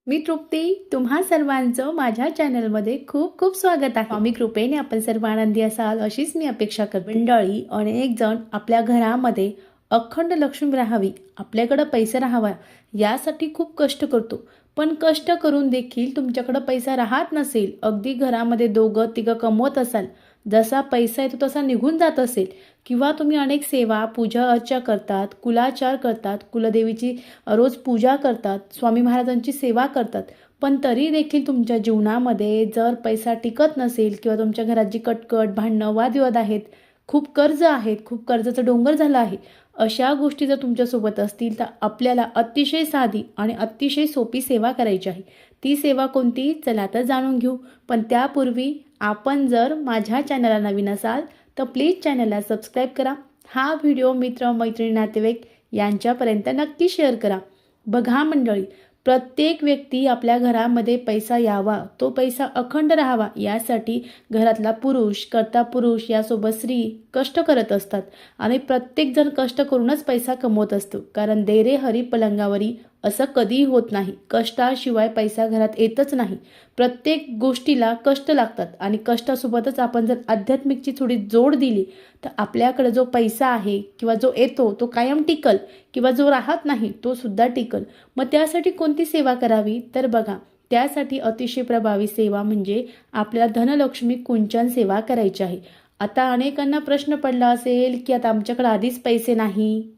मी तृप्ती तुम्हा सर्वांचं माझ्या चॅनलमध्ये खूप खूप स्वागत आहे। स्वामी कृपेने आपण सर्व आनंदी असाल अशीच मी अपेक्षा करते। मंडळी, अनेक जण आपल्या घरामध्ये अखंड लक्ष्मी राहावी, आपल्याकडे पैसा राहावा यासाठी खूप कष्ट करतो, पण कष्ट करून देखील तुमच्याकडे पैसा राहत नसेल, अगदी घरामध्ये दोघं तिघं कमवत असाल, जसा पैसा येतो तसा निघून जात असेल, किंवा तुम्ही अनेक सेवा पूजा अर्चा करतात, कुलाचार करतात, कुलदेवीची रोज पूजा करतात, स्वामी महाराजांची सेवा करतात, पण तरी देखील तुमच्या जीवनामध्ये जर पैसा टिकत नसेल किंवा तुमच्या घरात जी कटकट भांडणं वादविवाद आहेत, खूप कर्ज आहेत, खूप कर्जाचं डोंगर झालं आहे, अशा गोष्टी जर तुमच्यासोबत असतील तर आपल्याला अतिशय साधी आणि अतिशय सोपी सेवा करायची आहे। ती सेवा कोणती, चला तर जाणून घेऊ। पण त्यापूर्वी आपण जर माझ्या चॅनलला नवीन असाल तर प्लीज चॅनलला सबस्क्राईब करा। हा व्हिडिओ मित्र मैत्रिणी नातेवाईक यांच्यापर्यंत नक्की शेअर करा। बघा मंडळी, प्रत्येक व्यक्ती आपल्या घरामध्ये पैसा यावा, तो पैसा अखंड राहावा यासाठी घरातला पुरुष, कर्ता पुरुष यासोबत स्त्री कष्ट करत असतात आणि प्रत्येकजण कष्ट करूनच पैसा कमवत असतो, कारण दे रे हरी पलंगावरी असं कधीही होत नाही। कष्टाशिवाय पैसा घरात येतच नाही। प्रत्येक गोष्टीला कष्ट लागतात आणि कष्टासोबतच आपण जर आध्यात्मिकची थोडी जोड दिली तर आपल्याकडे जो पैसा आहे किंवा जो येतो तो कायम टिकल, किंवा जो राहत नाही तो सुद्धा टिकल। मग त्यासाठी कोणती सेवा करावी, तर बघा, त्यासाठी अतिशय प्रभावी सेवा म्हणजे आपल्याला धनलक्ष्मी कुंचन सेवा करायची आहे। आता अनेकांना प्रश्न पडला असेल की आता आमच्याकडे आधीच पैसे नाही,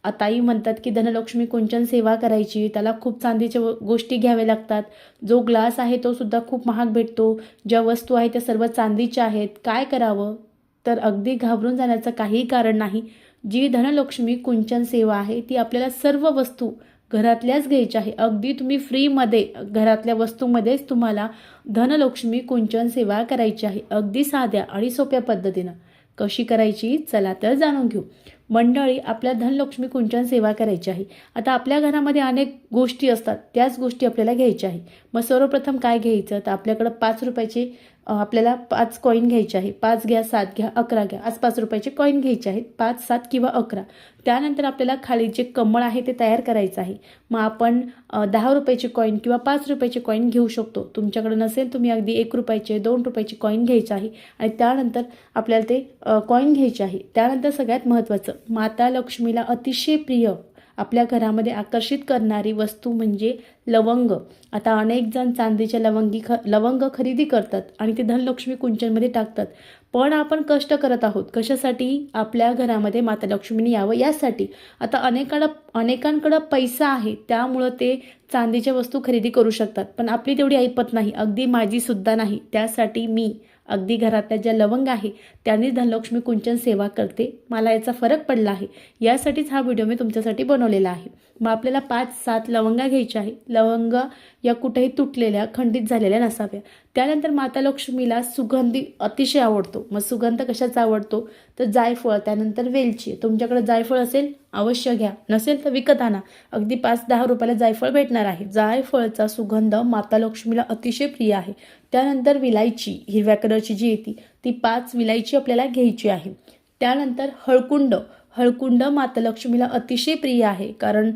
आताही म्हणतात की धनलक्ष्मी कुंचन सेवा करायची, त्याला खूप चांदीच्या गोष्टी घ्याव्या लागतात, जो ग्लास आहे तो सुद्धा खूप महाग भेटतो, ज्या वस्तू आहेत त्या सर्व चांदीच्या आहेत, काय करावं? तर अगदी घाबरून जाण्याचं काहीही कारण नाही। जी धनलक्ष्मी कुंचन सेवा आहे ती आपल्याला सर्व वस्तू घरातल्याच घ्यायच्या आहे। अगदी तुम्ही फ्रीमध्ये घरातल्या वस्तूमध्येच तुम्हाला धनलक्ष्मी कुंचन सेवा करायची आहे, अगदी साध्या आणि सोप्या पद्धतीनं। कशी करायची, चला तर जाणून घेऊ। मंडळी, आपल्या धनलक्ष्मी कुंचन सेवा करायची आहे। आता आपल्या घरामध्ये अनेक गोष्टी असतात, त्याच गोष्टी आपल्याला घ्यायच्या आहे। मग सर्वप्रथम काय घ्यायचं, तर आपल्याकडे 5 रुपयाचे आपल्याला 5 कॉईन घ्यायचे आहे। 5 घ्या, 7 घ्या, 11 घ्या, आज 5 रुपयाचे कॉईन घ्यायचे आहेत, 5, 7 किंवा 11। त्यानंतर आपल्याला खाली जे कमळ आहे ते तयार करायचं आहे। मग आपण 10 रुपयाचे कॉईन किंवा 5 रुपयाचे कॉईन घेऊ शकतो, तुमच्याकडे नसेल तुम्ही अगदी 1 रुपयाचे 2 रुपयाचे कॉईन घ्यायचे आहे आणि त्यानंतर आपल्याला ते कॉईन घ्यायचे आहे। त्यानंतर सगळ्यात महत्त्वाचं, माता लक्ष्मीला अतिशय प्रिय आपल्या घरामध्ये आकर्षित करणारी वस्तू म्हणजे लवंग। आता अनेक जण चांदीच्या लवंग खरेदी करतात आणि ते धनलक्ष्मी कुंचनमध्ये टाकतात, पण आपण कष्ट करत आहोत कशासाठी, आपल्या घरामध्ये माता लक्ष्मीने यावं यासाठी। आता अनेकांकडं पैसा आहे त्यामुळं ते चांदीच्या वस्तू खरेदी करू शकतात, पण आपली तेवढी ऐपत नाही, अगदी माझी सुद्धा नाही। त्यासाठी मी अगदी घरातल्या ज्या लवंग आहे त्यांनी धनलक्ष्मी कुंचन सेवा करते, मला याचा फरक पडला आहे, यासाठीच हा व्हिडिओ मी तुमच्यासाठी बनवलेला आहे। मग आपल्याला 5-7 लवंगा घ्यायच्या आहे। लवंगा या कुठेही तुटलेल्या खंडित झालेल्या नसाव्या। त्यानंतर माता लक्ष्मीला सुगंधी अतिशय आवडतो। मग सुगंध कशाचा आवडतो, तर जायफळ, त्यानंतर वेलची। तुमच्याकडे जायफळ असेल अवश्य घ्या, नसेल तर विकत आणा, अगदी 5-10 रुपयाला जायफळ भेटणार आहे। जायफळचा सुगंध माता लक्ष्मीला अतिशय प्रिय आहे। त्यानंतर विलायची, हिरव्या कलरची जी येते ती 5 विलायची आपल्याला घ्यायची आहे। त्यानंतर हळकुंड माता लक्ष्मीला अतिशय प्रिय आहे, कारण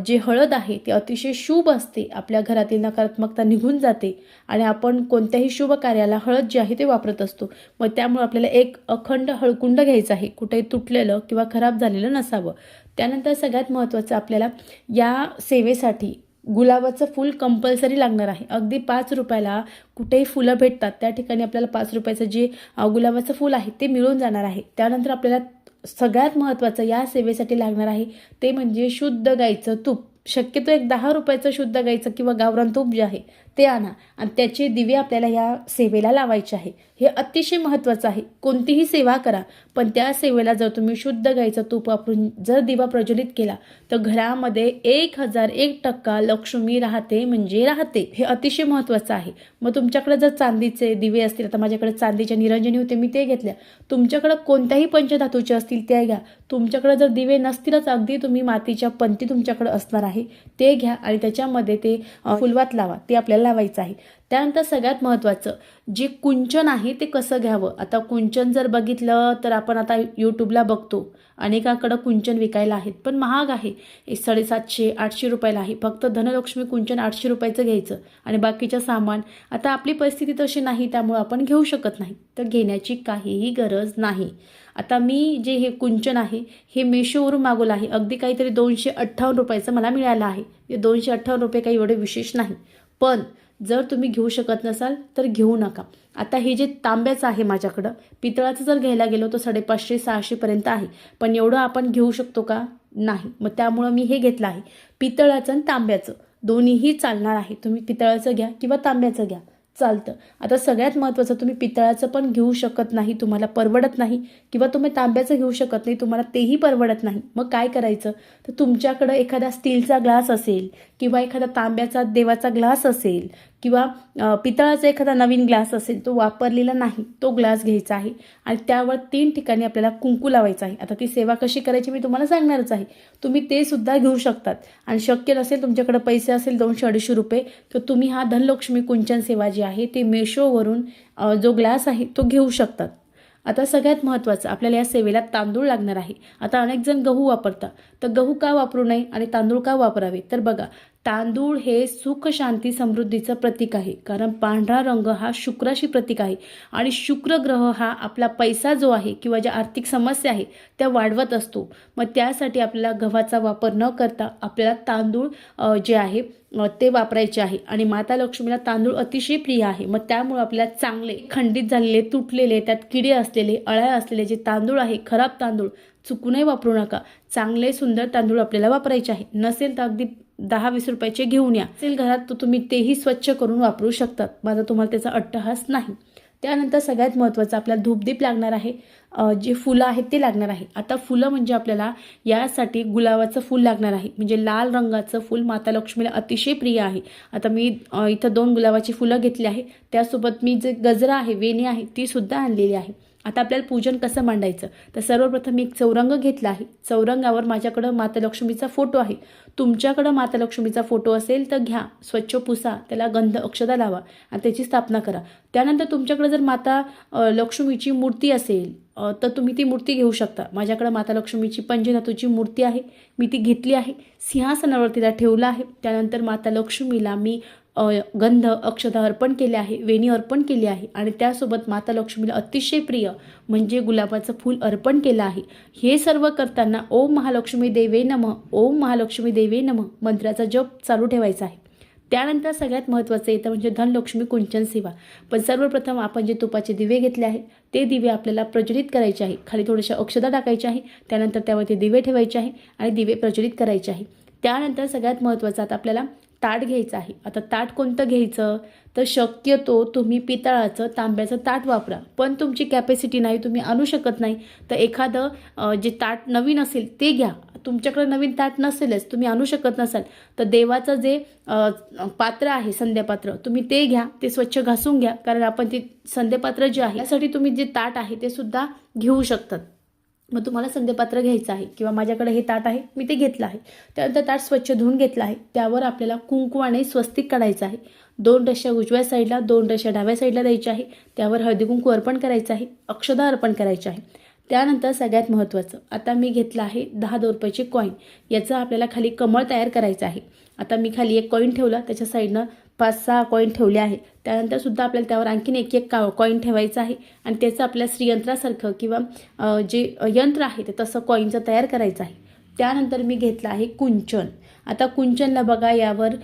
जे हळद आहे ते अतिशय शुभ असते, आपल्या घरातील नकारात्मकता निघून जाते आणि आपण कोणत्याही शुभ कार्याला हळद जी आहे ते वापरत असतो। मग त्यामुळे आपल्याला एक अखंड हळकुंड घ्यायचं आहे, कुठेही तुटलेलं किंवा खराब झालेलं नसावं। त्यानंतर सगळ्यात महत्त्वाचं, आपल्याला या सेवेसाठी गुलाबाचं फूल कंपल्सरी लागणार आहे। अगदी 5 रुपयाला कुठेही फुलं भेटतात, त्या ठिकाणी आपल्याला 5 रुपयाचं जे गुलाबाचं फूल आहे ते मिळून जाणार आहे। त्यानंतर आपल्याला सगळ्यात महत्त्वाचं या सेवेसाठी लागणार आहे ते म्हणजे शुद्ध गाईचं तूप। शक्यतो एक 10 रुपयाचं शुद्ध गाईचं किंवा गावरान तूप जे आहे ते आणा आणि त्याचे दिवे आपल्याला या सेवेला लावायचे आहे। हे अतिशय महत्त्वाचं आहे। कोणतीही सेवा करा, पण त्या सेवेला जर तुम्ही शुद्ध गाईचं तूप वापरून जर दिवा प्रज्वलित केला तर घरामध्ये 1001% लक्ष्मी राहते म्हणजे राहते। हे अतिशय महत्त्वाचं आहे। मग तुमच्याकडे जर चांदीचे दिवे असतील, आता माझ्याकडे चांदीच्या निरंजनी होते मी ते घेतल्या, तुमच्याकडे कोणत्याही पंचधातूचे असतील त्या घ्या। तुमच्याकडे जर दिवे नसतीलच, अगदी तुम्ही मातीच्या पंती तुमच्याकडे असणार आहे आहे ते घ्या आणि त्याच्यामध्ये ते फुलवात लावा, ते आपल्याला लावायचं आहे. त्यानंतर सगळ्यात महत्त्वाचं जे कुंचन आहे ते कसं घ्यावं. आता कुंचन जर बघितलं तर आपण आता यूट्यूबला बघतो अनेकांकडं कुंचन विकायला आहेत, पण महाग आहे. 750-800 रुपयाला आहे. फक्त धनलक्ष्मी कुंचन 800 रुपयाचं घ्यायचं आणि बाकीचं सामान. आता आपली परिस्थिती तशी नाही त्यामुळे आपण घेऊ शकत नाही, तर घेण्याची काहीही गरज नाही. आता मी जे हे कुंचन आहे हे मेशोवरून मागवलं आहे. अगदी काहीतरी 258 रुपयाचं मला मिळालं आहे. 258 रुपये काही एवढे विशेष नाही, पण जर तुम्ही घेऊ शकत नसाल तर घेऊ नका. आता हे जे तांब्याचं आहे माझ्याकडं, पितळाचं जर घ्यायला गेलो तर 550-600 पर्यंत आहे, पण एवढं आपण घेऊ शकतो का? नाही. मग त्यामुळं मी हे घेतलं आहे. पितळाचं आणि तांब्याचं दोन्हीही चालणार आहे. तुम्ही पितळाचं घ्या किंवा तांब्याचं घ्या, चालतं. आता सगळ्यात महत्त्वाचं, तुम्ही पितळाचं पण घेऊ शकत नाही, तुम्हाला परवडत नाही, किंवा तुम्ही तांब्याचं घेऊ शकत नाही, तुम्हाला तेही परवडत नाही. मग काय करायचं, तर तुमच्याकडं एखादा स्टीलचा ग्लास असेल किंवा एखादा तांब्याचा देवाचा ग्लास असेल किंवा पितळाचा एखादा नवीन ग्लास असेल, तो वापरलेला नाही, तो ग्लास घ्यायचा आहे आणि त्यावर 3 ठिकाणी आपल्याला कुंकू लावायचं आहे. आता ती सेवा कशी करायची मी तुम्हाला सांगणारच आहे. तुम्ही ते सुद्धा घेऊ शकतात आणि शक्य नसेल, तुमच्याकडे पैसे असेल 200-250 रुपये, तर तुम्ही हा धनलक्ष्मी कुंचन सेवा जी आहे ते मेशोवरून जो ग्लास आहे तो घेऊ शकतात. आता सगळ्यात महत्त्वाचं, आपल्याला या सेवेला तांदूळ लागणार आहे. आता अनेक जण गहू वापरतात, तर गहू का वापरू नये आणि तांदूळ का वापरावे, तर बघा, तांदूळ हे सुख शांती समृद्धीचं प्रतीक आहे. कारण पांढरा रंग हा शुक्राशी प्रतीक आहे आणि शुक्र ग्रह हा आपला पैसा जो आहे किंवा ज्या आर्थिक समस्या आहे त्या वाढवत असतो. मग त्यासाठी आपल्याला गव्हाचा वापर न करता आपल्याला तांदूळ जे आहे ते वापरायचे आहे आणि माता लक्ष्मीला तांदूळ अतिशय प्रिय आहे. मग त्यामुळे आपल्याला चांगले खंडित झालेले, तुटलेले, त्यात किडे असलेले, अळ्या असलेले जे तांदूळ आहे, खराब तांदूळ चुकूनही वापरू नका. चांगले सुंदर तांदूळ आपल्याला वापरायचे आहे. नसेल तर अगदी 10-20 रुपयाचे घेऊन या. असेल घरात तर तुम्ही तेही स्वच्छ करून वापरू शकतात. माझा तुम्हाला त्याचा अट्टहास नाही. त्यानंतर सगळ्यात महत्त्वाचं, आपल्याला धूपदीप लागणार आहे, जे फुलं आहेत ते लागणार आहे. आता फुलं म्हणजे आपल्याला यासाठी गुलाबाचं फूल लागणार आहे, म्हणजे लाल रंगाचं फूल माता लक्ष्मीला अतिशय प्रिय आहे. आता मी इथं 2 गुलाबाची फुलं घेतली आहे. त्यासोबत मी जे गजरा आहे, वेणी आहे, ती सुद्धा आणलेली आहे. आता आपल्याला पूजन कसं मांडायचं, तर सर्वप्रथम मी एक चौरंग घेतला आहे. चौरंगावर माझ्याकडं माता लक्ष्मीचा फोटो आहे. तुमच्याकडं माता लक्ष्मीचा फोटो असेल तर घ्या, स्वच्छ पुसा, त्याला गंध अक्षता लावा आणि त्याची स्थापना करा. त्यानंतर तुमच्याकडे जर माता लक्ष्मीची मूर्ती असेल तर तुम्ही ती मूर्ती घेऊ शकता. माझ्याकडे माता लक्ष्मीची पंचधातूची मूर्ती आहे, मी ती घेतली आहे. सिंहासनावर तिला ठेवलं आहे. त्यानंतर माता लक्ष्मीला मी गंध अक्षता अर्पण केले आहे, वेणी अर्पण केली आहे आणि त्यासोबत माता लक्ष्मीला अतिशय प्रिय म्हणजे गुलाबाचं फूल अर्पण केलं आहे. हे सर्व करताना ओम महालक्ष्मी देवे नमः, ओम महालक्ष्मी देवे नमः मंत्राचा जप चालू ठेवायचा आहे. त्यानंतर सगळ्यात महत्त्वाचं येतं म्हणजे धनलक्ष्मी कुंचन सेवा. पण सर्वप्रथम आपण जे तुपाचे दिवे घेतले आहे ते दिवे आपल्याला प्रज्वलित करायचे आहे. खाली थोड्याशा अक्षता टाकायच्या आहे, त्यानंतर त्यावरती दिवे ठेवायचे आहे आणि दिवे प्रज्वलित करायचे आहे. त्यानंतर सगळ्यात महत्त्वाचं, आता आपल्याला ताट घ्यायचं आहे. आता ताट कोणतं घ्यायचं, तर शक्यतो तुम्ही पितळाचं, तांब्याचं ताट वापरा. पण तुमची कॅपॅसिटी नाही, तुम्ही आणू शकत नाही, तर एखादं जे ताट नवीन असेल ते घ्या. तुमच्याकडे नवीन ताट नसेलच, तुम्ही आणू शकत नसाल, तर देवाचं जे पात्र आहे, संध्यापात्र, तुम्ही ते घ्या. ते स्वच्छ घासून घ्या, कारण आपण ते संध्यापात्र जे आहे यासाठी तुम्ही जे ताट आहे ते सुद्धा घेऊ शकतात. मग तुम्हाला संध्यापात्र घ्यायचं आहे किंवा माझ्याकडे हे ताट आहे, मी ते घेतलं आहे. त्यानंतर ताट स्वच्छ धुवून घेतलं आहे. त्यावर आपल्याला कुंकवाने स्वस्तिक काढायचं आहे. 2 ठशा उजव्या साईडला, 2 ठशा डाव्या साईडला द्यायच्या आहे. त्यावर हळदी कुंकू अर्पण करायचं आहे, अक्षता अर्पण करायची आहे. त्यानंतर सगळ्यात महत्त्वाचं, आता मी घेतलं आहे 10 रुपयाचे कॉईन. याचं आपल्याला खाली कमळ तयार करायचं आहे. आता मी खाली एक कॉईन ठेवला, त्याच्या साईडनं 5-6 कॉईन ठेवले आहे. त्यानंतर सुद्धा आपल्याला त्यावर आणखीन एक कॉईन ठेवायचं आहे आणि त्याचं आपल्या श्रीयंत्रासारखं किंवा जे यंत्र आहे ते तसं कॉईनचं तयार करायचं आहे. त्यानंतर मी घेतलं आहे कुंचन. आता कुंचनला बघा, यावर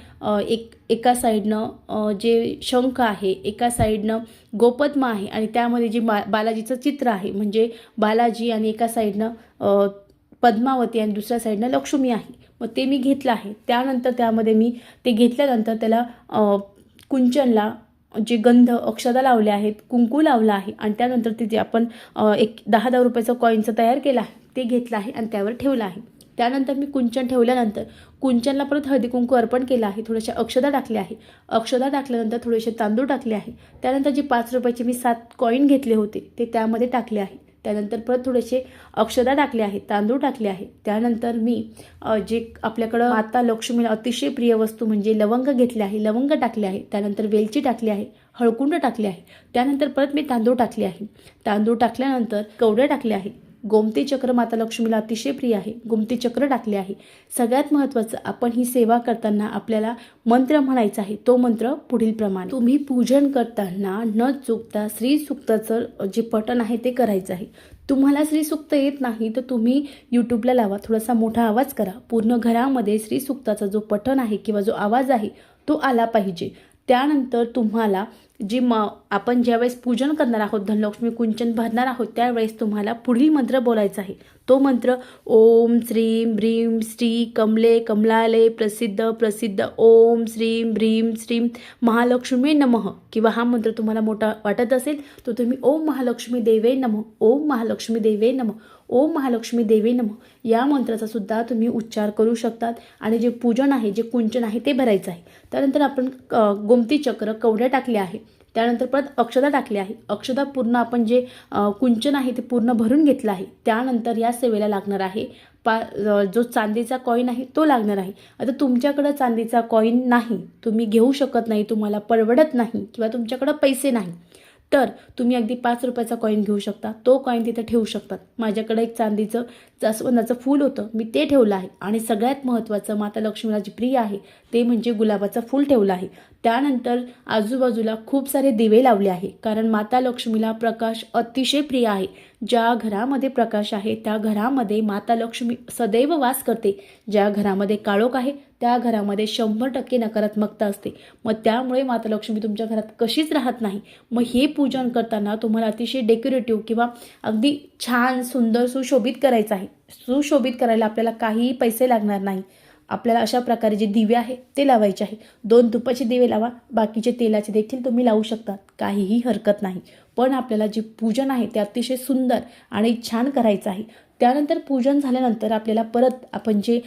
एका साईडनं जे शंख आहे, एका साईडनं गोपद्म आहे आणि त्यामध्ये जे बालाजीचं चित्र आहे, म्हणजे बालाजी, आणि एका साईडनं पद्मावती आणि दुसऱ्या साईडनं लक्ष्मी आहे. मग ते मी घेतलं आहे. त्यानंतर त्यामध्ये मी ते घेतल्यानंतर त्याला कुंचनला जे गंध अक्षता लावले आहेत, कुंकू लावलं आहे आणि त्यानंतर ते जे आपण एक 10 रुपयाचं कॉईनचं तयार केलं आहे ते घेतलं आहे आणि त्यावर ठेवलं आहे. त्यानंतर मी कुंचन ठेवल्यानंतर कुंचनला परत हळदी कुंकू अर्पण केलं आहे, थोड्याशा अक्षता टाकल्या आहे. अक्षता टाकल्यानंतर थोडेसे तांदूळ टाकले आहे. त्यानंतर जे 5 रुपयाचे मी 7 कॉईन घेतले होते ते त्यामध्ये टाकले आहे. त्यानंतर परत थोडेसे अक्षता टाकले आहे, तांदूळ टाकले आहे. त्यानंतर मी जे आपल्याकडं माता लक्ष्मीला अतिशय प्रिय वस्तू म्हणजे लवंग घेतले आहे, लवंग टाकले आहे. त्यानंतर वेलची टाकली आहे, हळकुंड टाकले आहे. त्यानंतर परत मी तांदूळ टाकले आहे. तांदूळ टाकल्यानंतर कवडे टाकले आहे. गोमती चक्र माता लक्ष्मीला अतिशय प्रिय आहे, गोमती चक्र टाकले आहे. सगळ्यात महत्त्वाचं, आपण ही सेवा करताना आपल्याला मंत्र म्हणायचा आहे. तो मंत्र पुढील प्रमाणे, तुम्ही पूजन करताना न चुकता श्री सुक्ताचं जे पठण आहे ते करायचं आहे. तुम्हाला श्री सुक्त येत नाही तर तुम्ही यूट्यूबला लावा, थोडासा मोठा आवाज करा. पूर्ण घरामध्ये श्री सुक्ताचा जो पठण आहे किंवा जो आवाज आहे तो आला पाहिजे. त्यानंतर तुम्हाला आपण ज्यावेळेस पूजन करणार आहोत, धनलक्ष्मी कुंचन भरणार आहोत, त्यावेळेस तुम्हाला पुढील मंत्र बोलायचा आहे. तो मंत्र ओम श्रीं ब्रीं श्री कमले कमलाले प्रसिद्ध प्रसिद्ध ओम श्रीं ब्रीं श्रीं महालक्ष्मी नमः. किंवा हा मंत्र तुम्हाला मोठा वाटत असेल तर तुम्ही ओम महालक्ष्मी देवे नमः, ओम महालक्ष्मी देवे नमः, ओम महालक्ष्मी देवी नमः या मंत्राचा सुद्धा तुम्ही उच्चार करू शकतात. आणि जे पूजन आहे, जे कुंचन आहे ते भरायचं आहे. त्यानंतर आपण गोमती चक्र कवड्या टाकले आहे. त्यानंतर परत अक्षता टाकली आहे. अक्षता पूर्ण आपण जे कुंचन आहे ते पूर्ण भरून घेतलं आहे. त्यानंतर या सेवेला लागणार आहे जो चांदीचा कॉईन आहे तो लागणार आहे. आता तुमच्याकडं चांदीचा कॉईन नाही, तुम्ही घेऊ शकत नाही, तुम्हाला परवडत नाही किंवा तुमच्याकडं पैसे नाही, तर तुम्ही अगदी 5 रुपयाचा कॉईन घेऊ शकता. तो कॉईन तिथे ठेवू शकतात. माझ्याकडे एक चांदीचं जास्वंदाचं फूल होतं, मी ते ठेवलं आहे. आणि सगळ्यात महत्त्वाचं, माता लक्ष्मीला जे प्रिय आहे ते म्हणजे गुलाबाचं फूल ठेवलं आहे. त्यानंतर आजूबाजूला खूप सारे दिवे लावले आहे, कारण माता लक्ष्मीला प्रकाश अतिशय प्रिय आहे. ज्या घरामध्ये प्रकाश आहे त्या घरामध्ये माता लक्ष्मी सदैव वास करते. ज्या घरामध्ये काळोख आहे त्या घरामध्ये 100% नकारात्मकता असते. मग त्यामुळे माता लक्ष्मी तुमच्या घरात कशीच राहत नाही. मग हे पूजन करताना तुम्हाला अतिशय डेकोरेटिव्ह किंवा अगदी छान सुंदर सुशोभित करायचं आहे. सुशोभित करायला आपल्याला काहीही पैसे लागणार नाही. आपल्याला अशा प्रकारे जे दिवे आहे ते लावायचे आहे. 2 तुपाचे दिवे लावा, बाकीचे तेलाचे देखील तुम्ही लावू शकता, काहीही हरकत नाही. पण आपल्याला जे पूजन आहे ते अतिशय सुंदर आणि छान करायचं आहे. त्यानंतर पूजन झाल्यानंतर आपल्याला परत आपण जे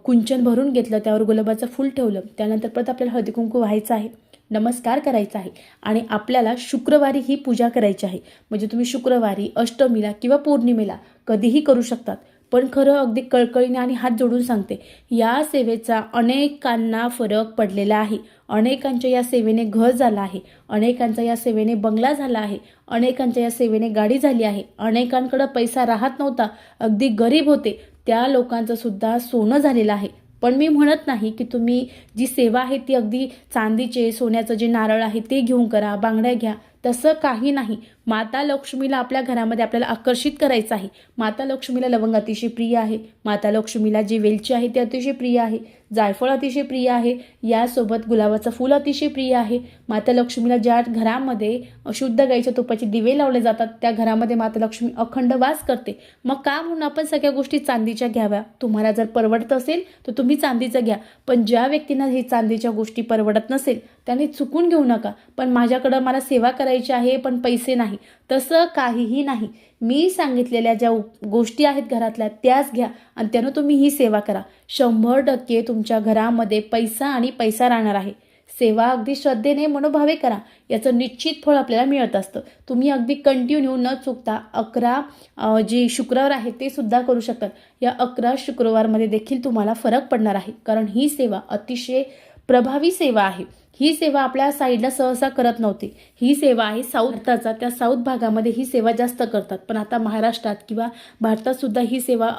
कुंचन भरून घेतलं त्यावर गुलाबाचं फूल ठेवलं, त्यानंतर परत आपल्याला हळदी कुंकू व्हायचं आहे, नमस्कार करायचा आहे. आणि आपल्याला शुक्रवारी ही पूजा करायची आहे. म्हणजे तुम्ही शुक्रवारी, अष्टमीला किंवा पौर्णिमेला कधीही करू शकतात. पण खरं अगदी कळकळीने आणि हात जोडून सांगते, या सेवेचा अनेकांना फरक पडलेला आहे. अनेकांच्या या सेवेने घर झालं आहे, अनेकांचा या सेवेने बंगला झाला आहे, अनेकांच्या या सेवेने गाडी झाली आहे. अनेकांकडे पैसा राहत नव्हता, अगदी गरीब होते, त्या लोकांचं सुद्धा सोनं झालेलं आहे. पण मी म्हणत नाही की तुम्ही जी सेवा आहे ती अगदी चांदीचे, सोन्याचं जे नारळ आहे ते घेऊन करा, बांगड्या घ्या, तसं काही नाही. माता लक्ष्मीला आपल्या घरामध्ये आपल्याला आकर्षित करायचं आहे. माता लक्ष्मीला लवंग अतिशय प्रिय आहे, माता लक्ष्मीला जी वेलची आहे ती अतिशय प्रिय आहे, जायफळ अतिशय प्रिय आहे, यासोबत गुलाबाचं फूल अतिशय प्रिय आहे. माता लक्ष्मीला ज्या घरामध्ये शुद्ध गाईच्या तुपाचे दिवे लावले जातात त्या घरामध्ये माता लक्ष्मी अखंड वास करते. मग का म्हणून आपण सगळ्या गोष्टी चांदीच्या घ्याव्या? तुम्हाला जर परवडत असेल तर तुम्ही चांदीचं घ्या, पण ज्या व्यक्तींना ही चांदीच्या गोष्टी परवडत नसेल त्यांनी चुकून घेऊ नका. पण माझ्याकडं मला सेवा करायची आहे पण पैसे नाही, तसं काहीही नाही. मी सांगितलेल्या ज्या गोष्टी आहेत घरातल्या त्याच घ्या आणि त्यानं तुम्ही ही सेवा करा. 100% तुमच्या घरामध्ये पैसा आणि पैसा राहणार आहे. सेवा अगदी श्रद्धेने मनोभावे करा, याचं निश्चित फळ आपल्याला मिळत असतं. तुम्ही अगदी कंटिन्यू न चुकता 11 जे शुक्रवार आहेत ते सुद्धा करू शकतात. या 11 शुक्रवारमध्ये देखील तुम्हाला फरक पडणार आहे, कारण ही सेवा अतिशय प्रभावी सेवा आहे. ही सेवा आपल्या साईडला सहसा करत नव्हती. ही सेवा आहे साऊथचा, त्या साऊथ भागामध्ये ही सेवा जास्त करतात. पण आता महाराष्ट्रात किंवा भारतात सुद्धा ही सेवा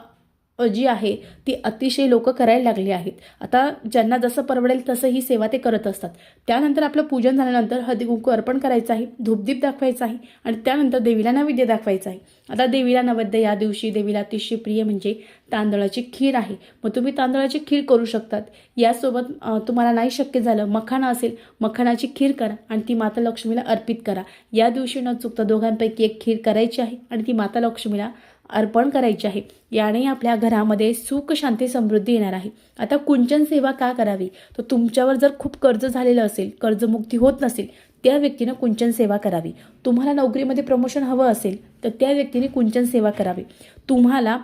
जी आहे ती अतिशय लोक करायला लागली आहेत. आता ज्यांना जसं परवडेल तसं ही सेवा ते करत असतात. त्यानंतर आपलं पूजन झाल्यानंतर हळदी कुंकू अर्पण करायचं आहे, धूपदीप दाखवायचा आहे आणि त्यानंतर देवीला नैवेद्य दाखवायचा आहे. आता देवीला नैवेद्य या दिवशी देवीला अतिशय प्रिय म्हणजे तांदळाची खीर आहे. मग तुम्ही तांदळाची खीर करू शकतात. यासोबत तुम्हाला नाही शक्य झालं, मखाना असेल, मखानाची खीर करा आणि ती माता लक्ष्मीला अर्पित करा. या दिवशी न चुकता दोघांपैकी एक खीर करायची आहे आणि ती माता लक्ष्मीला अर्पण करायचे आहे. याने आपल्या घरामध्ये सुख, शांती, समृद्धी येणार आहे. आता कुंचन सेवा का करावी? तर तुमच्यावर जर खूप कर्ज झालेलं असेल, कर्जमुक्ती होत नसेल, त्या व्यक्तीनं कुंचन सेवा करावी. तुम्हाला नोकरीमध्ये प्रमोशन हवं असेल तर त्या व्यक्तीने कुंचन सेवा करावी. तुम्हाला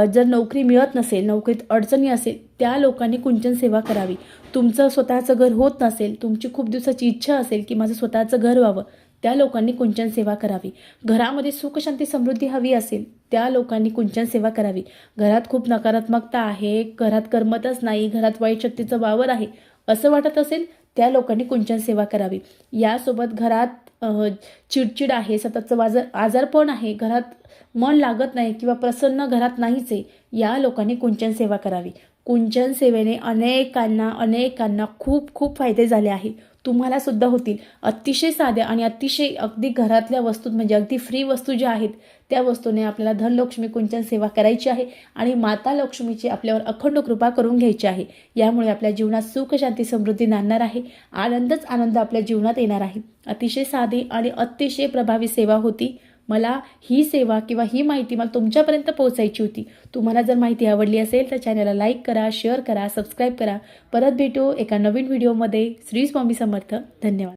जर नोकरी मिळत नसेल, नोकरीत अडचणी असेल, त्या लोकांनी कुंचन सेवा करावी. तुमचं स्वतःचं घर होत नसेल, तुमची खूप दिवसाची इच्छा असेल की माझं स्वतःचं घर व्हावं, त्या लोकांनी कुंचन सेवा करावी. घरामध्ये सुख शांती समृद्धी हवी असेल त्या लोकांनी कुंचन सेवा करावी. घरात खूप नकारात्मकता आहे, घरात करमतच नाही, घरात वाईट शक्तीचा वावर आहे असं वाटत असेल त्या लोकांनी कुंचन सेवा करावी. यासोबत घरात चिडचिड आहे, सततचं आजारपण आहे, घरात मन लागत नाही किंवा प्रसन्न घरात नाहीच आहे, या लोकांनी कुंचन सेवा करावी. कुंचन सेवेने अनेकांना खूप खूप फायदे झाले आहे. तुम्हाला सुद्धा होतील. अतिशय साध्या आणि अतिशय अगदी घरातल्या वस्तू म्हणजे अगदी फ्री वस्तू ज्या आहेत त्या वस्तूने आपल्याला धनलक्ष्मी कुंचन सेवा करायची आहे आणि माता लक्ष्मीची आपल्यावर अखंड कृपा करून घ्यायची आहे. यामुळे आपल्या जीवनात सुख शांती समृद्धी नांदणार आहे. आनंद आपल्या जीवनात येणार आहे. अतिशय साधी आणि अतिशय प्रभावी सेवा होती. मला ही सेवा किंवा ही माहिती मला तुमच्यापर्यंत पोहोचायची होती. तुम्हाला जर माहिती आवडली असेल तर चॅनलला लाईक करा, शेअर करा, सबस्क्राईब करा. परत भेटू एका नवीन व्हिडिओमध्ये. श्री स्वामी समर्थ. धन्यवाद.